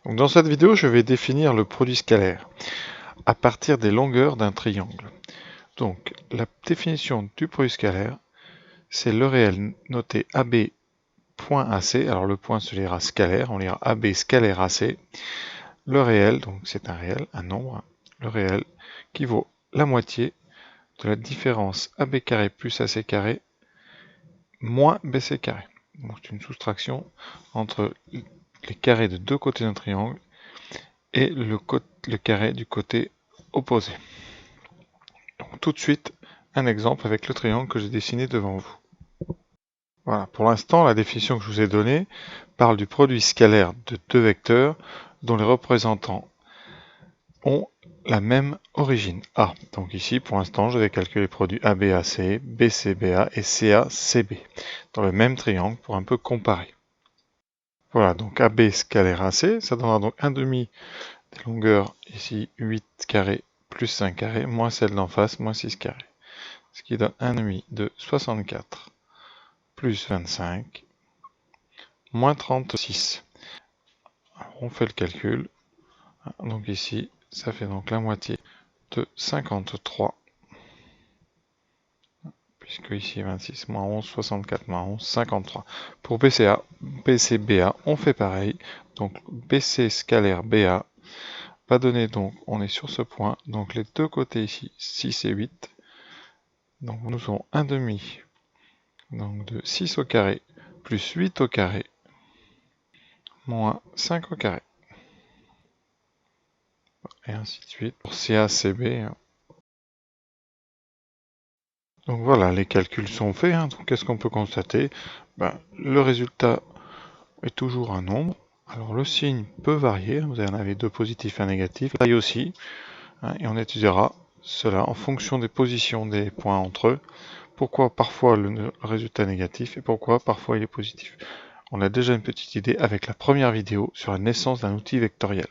Donc dans cette vidéo, je vais définir le produit scalaire à partir des longueurs d'un triangle. Donc la définition du produit scalaire, c'est le réel noté AB point AC. Alors le point se lira scalaire, on lira AB scalaire AC. Le réel, donc c'est un réel, un nombre, le réel qui vaut la moitié de la différence AB carré plus AC carré moins BC carré. Donc c'est une soustraction entre les carrés de deux côtés d'un triangle et le carré du côté opposé. Donc tout de suite, un exemple avec le triangle que j'ai dessiné devant vous. Voilà, pour l'instant, la définition que je vous ai donnée parle du produit scalaire de deux vecteurs dont les représentants ont la même origine, A. Donc ici, pour l'instant, je vais calculer les produits ABAC, BCBA et CACB dans le même triangle pour un peu comparer. Voilà, donc AB scalaire AC, ça donnera donc 1 demi des longueurs ici 8 carré plus 5 carré moins celle d'en face moins 6 carré. Ce qui donne 1 demi de 64 plus 25 moins 36. Alors, on fait le calcul. Donc ici, ça fait donc la moitié de 53. Puisque ici 26 moins 11, 64 moins 11, 53. Pour BCA, BCBA, on fait pareil. Donc BC scalaire BA va donner donc, on est sur ce point, donc les deux côtés ici, 6 et 8. Donc nous avons 1 demi donc de 6 au carré plus 8 au carré moins 5 au carré. Et ainsi de suite pour CACB. Donc voilà, les calculs sont faits. Donc qu'est-ce qu'on peut constater? Le résultat est toujours un nombre. Alors le signe peut varier, vous en avez deux positifs et un négatif, la taille aussi, et on étudiera cela en fonction des positions des points entre eux. Pourquoi parfois le résultat est négatif et pourquoi parfois il est positif. On a déjà une petite idée avec la première vidéo sur la naissance d'un outil vectoriel.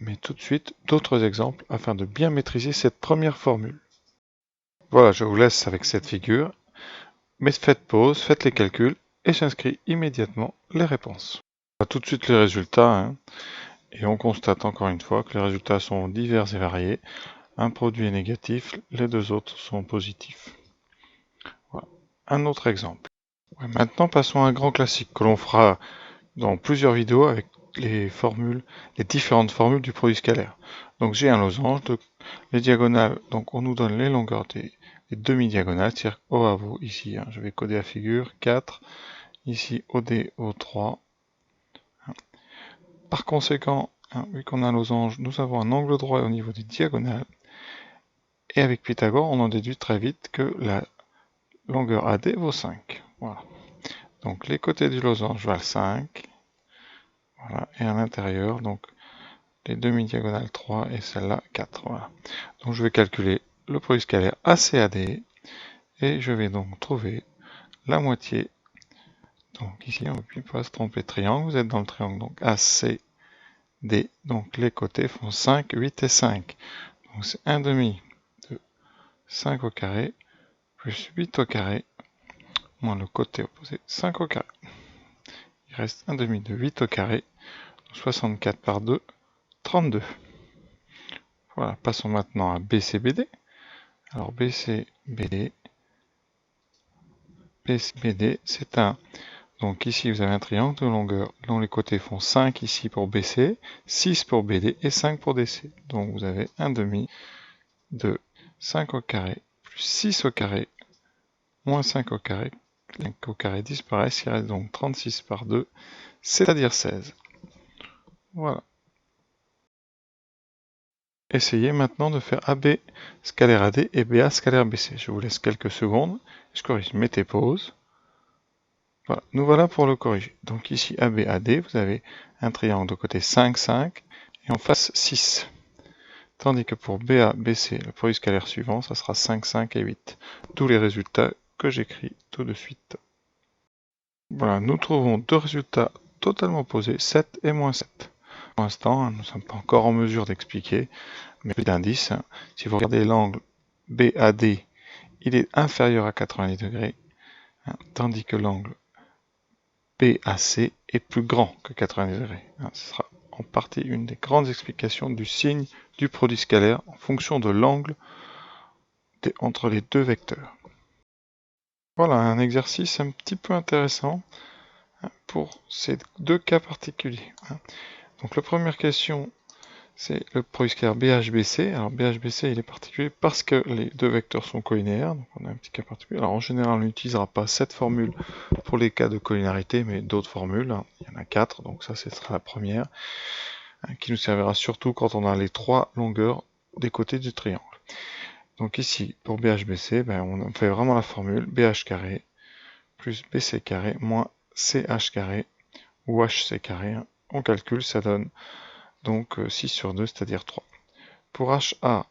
Mais tout de suite, d'autres exemples afin de bien maîtriser cette première formule. Voilà, je vous laisse avec cette figure, mais faites pause, faites les calculs et j'inscris immédiatement les réponses. On a tout de suite les résultats, et on constate encore une fois que les résultats sont divers et variés. Un produit est négatif, les deux autres sont positifs. Voilà. Un autre exemple. Maintenant, passons à un grand classique que l'on fera dans plusieurs vidéos avec les différentes formules du produit scalaire. Donc j'ai un losange, les diagonales, donc on nous donne les longueurs des demi-diagonales, c'est-à-dire OAVO ici, je vais coder la figure, 4, ici OD, O3. Par conséquent, vu qu'on a un losange, nous avons un angle droit au niveau des diagonales, et avec Pythagore, on en déduit très vite que la longueur AD vaut 5. Voilà. Donc les côtés du losange valent 5. Voilà. Et à l'intérieur, donc les demi-diagonales 3 et celle-là 4. Voilà. Donc je vais calculer le produit scalaire ACAD et je vais donc trouver la moitié. Donc ici, on ne peut pas se tromper de triangle. Vous êtes dans le triangle, donc ACD. Donc les côtés font 5, 8 et 5. Donc c'est 1 demi de 5 au carré plus 8 au carré moins le côté opposé 5 au carré. Il reste 1 demi de 8 au carré. 64 par 2, 32. Voilà, passons maintenant à BCBD. Alors BCBD, c'est un... Donc ici vous avez un triangle de longueur dont les côtés font 5 ici pour BC, 6 pour BD et 5 pour DC. Donc vous avez 1 demi de 5 au carré plus 6 au carré moins 5 au carré. 5 au carré disparaissent, il reste donc 36 par 2, c'est-à-dire 16. Voilà. Essayez maintenant de faire AB scalaire AD et BA scalaire BC. Je vous laisse quelques secondes. Je corrige, mettez pause. Voilà, nous voilà pour le corriger. Donc ici ABAD, vous avez un triangle de côté 5, 5 et en face 6. Tandis que pour BABC, le produit scalaire suivant, ça sera 5, 5 et 8. D'où les résultats que j'écris tout de suite. Voilà, nous trouvons deux résultats totalement opposés, 7 et moins 7. Pour l'instant, nous ne sommes pas encore en mesure d'expliquer, mais plus d'indices. Si vous regardez l'angle BAD, il est inférieur à 90 degrés, tandis que l'angle BAC est plus grand que 90 degrés. Ce sera en partie une des grandes explications du signe du produit scalaire en fonction de l'angle entre les deux vecteurs. Voilà un exercice un petit peu intéressant pour ces deux cas particuliers. Donc la première question, c'est le produit scalaire BHBC. Alors BHBC, il est particulier parce que les deux vecteurs sont collinéaires. Donc on a un petit cas particulier. Alors en général, on n'utilisera pas cette formule pour les cas de collinéarité, mais d'autres formules. Il y en a 4, donc ça, ce sera la première, qui nous servira surtout quand on a les trois longueurs des côtés du triangle. Donc ici, pour BHBC, on fait vraiment la formule BH carré plus BC carré moins CH carré ou HC carré. On calcule, ça donne donc 6 sur 2, c'est-à-dire 3. Pour HA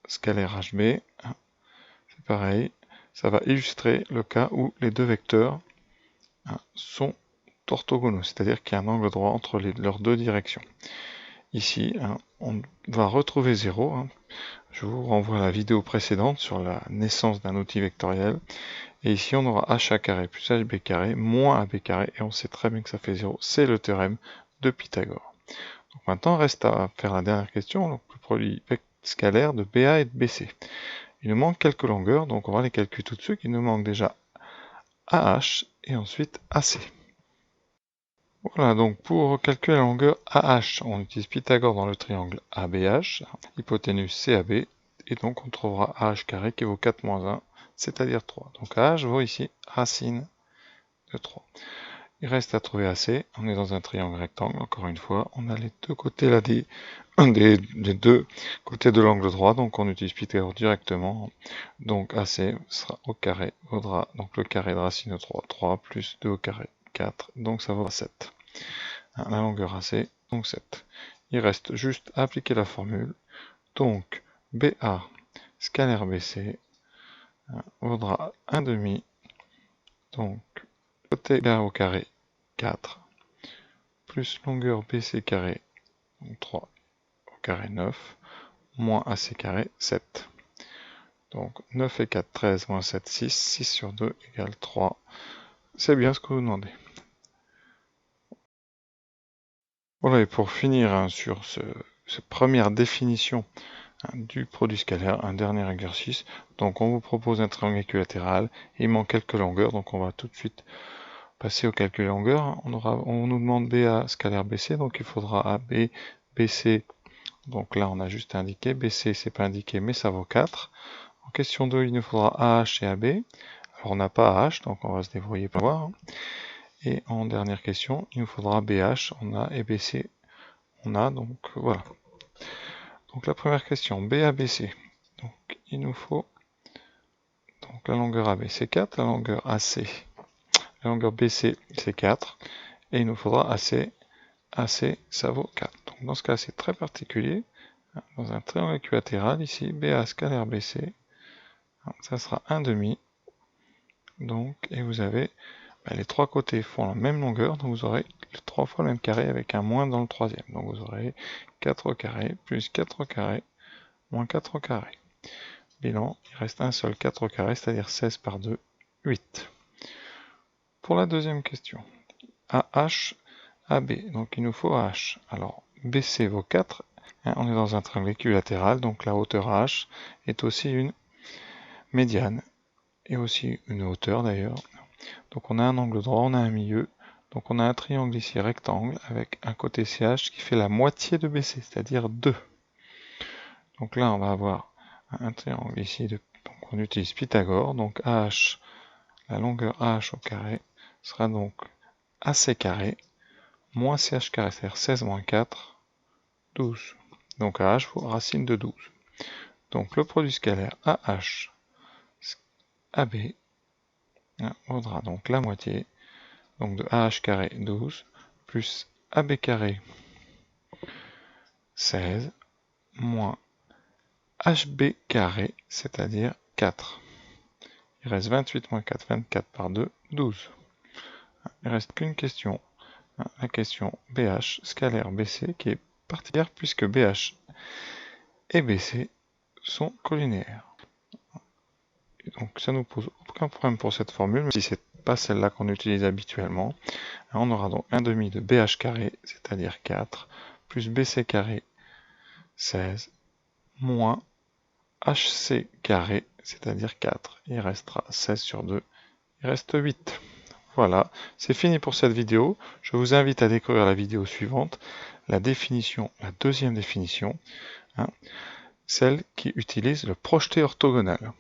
scalaire HB, c'est pareil, ça va illustrer le cas où les deux vecteurs sont orthogonaux, c'est-à-dire qu'il y a un angle droit entre leurs deux directions. Ici, on va retrouver 0. Je vous renvoie à la vidéo précédente sur la naissance d'un outil vectoriel. Et ici, on aura HA carré plus HB carré moins AB carré, et on sait très bien que ça fait 0. C'est le théorème de Pythagore. Donc maintenant, reste à faire la dernière question, donc le produit scalaire de BA et de BC. Il nous manque quelques longueurs, donc on va les calculer tout de suite. Il nous manque déjà AH et ensuite AC. Voilà, donc pour calculer la longueur AH, on utilise Pythagore dans le triangle ABH, hypoténuse CAB, et donc on trouvera AH carré qui vaut 4 moins 1, c'est-à-dire 3. Donc AH vaut ici racine de 3. Il reste à trouver AC, on est dans un triangle rectangle, encore une fois, on a les deux côtés là des deux côtés de l'angle droit, donc on utilise Pythagore directement. Donc AC sera au carré, vaudra donc le carré de racine de 3, 3 plus 2 au carré, 4, donc ça vaudra 7. La longueur AC, donc 7. Il reste juste à appliquer la formule. Donc BA scalaire BC vaudra 1 demi, donc côté BA au carré 4, plus longueur BC carré, donc 3 au carré 9, moins AC carré 7. Donc 9 et 4, 13, moins 7, 6, 6 sur 2 égale 3. C'est bien ce que vous demandez. Voilà, et pour finir sur cette première définition du produit scalaire, un dernier exercice. Donc on vous propose un triangle équilatéral, il manque quelques longueurs, donc on va tout de suite passer au calcul longueur. On nous demande BA scalaire BC, donc il faudra AB, BC, donc là on a juste indiqué, BC c'est pas indiqué mais ça vaut 4. En question 2, il nous faudra AH et AB. Alors on n'a pas AH, donc on va se débrouiller pour voir. Et en dernière question, il nous faudra BH, on a, et BC, on a, donc voilà. Donc la première question, BABC. Donc il nous faut donc la longueur AB c'est 4, la longueur AC, la longueur BC c'est 4, et il nous faudra AC, AC ça vaut 4. Donc dans ce cas c'est très particulier. Dans un triangle équilatéral, ici, BA scalaire BC, ça sera 1 demi. Donc, et vous avez les trois côtés font la même longueur, donc vous aurez 3 fois le même carré avec un moins dans le troisième. Donc vous aurez 4 au carré plus 4 au carré moins 4 au carré. Bilan, il reste un seul 4 au carré, c'est-à-dire 16 par 2, 8. Pour la deuxième question, AH, AB, donc il nous faut AH. Alors, BC vaut 4, on est dans un triangle équilatéral, donc la hauteur AH est aussi une médiane, et aussi une hauteur d'ailleurs. Donc on a un angle droit, on a un milieu, donc on a un triangle ici rectangle avec un côté CH qui fait la moitié de BC, c'est-à-dire 2. Donc là on va avoir un triangle ici, donc on utilise Pythagore, donc AH, la longueur AH au carré sera donc AC carré moins CH carré, c'est-à-dire 16 moins 4, 12. Donc AH vaut racine de 12. Donc le produit scalaire AH AB vaudra donc la moitié, donc de AH carré 12 plus AB carré 16 moins HB carré, c'est-à-dire 4. Il reste 28 moins 4, 24 par 2, 12. Il ne reste qu'une question, la question BH scalaire BC qui est particulière puisque BH et BC sont collinéaires. Et donc ça ne nous pose aucun problème pour cette formule, même si c'est pas celle-là qu'on utilise habituellement. On aura donc 1 demi de BH carré, c'est-à-dire 4, plus BC carré, 16, moins HC carré, c'est-à-dire 4. Il restera 16 sur 2, il reste 8. Voilà, c'est fini pour cette vidéo. Je vous invite à découvrir la vidéo suivante, la deuxième définition, celle qui utilise le projeté orthogonal.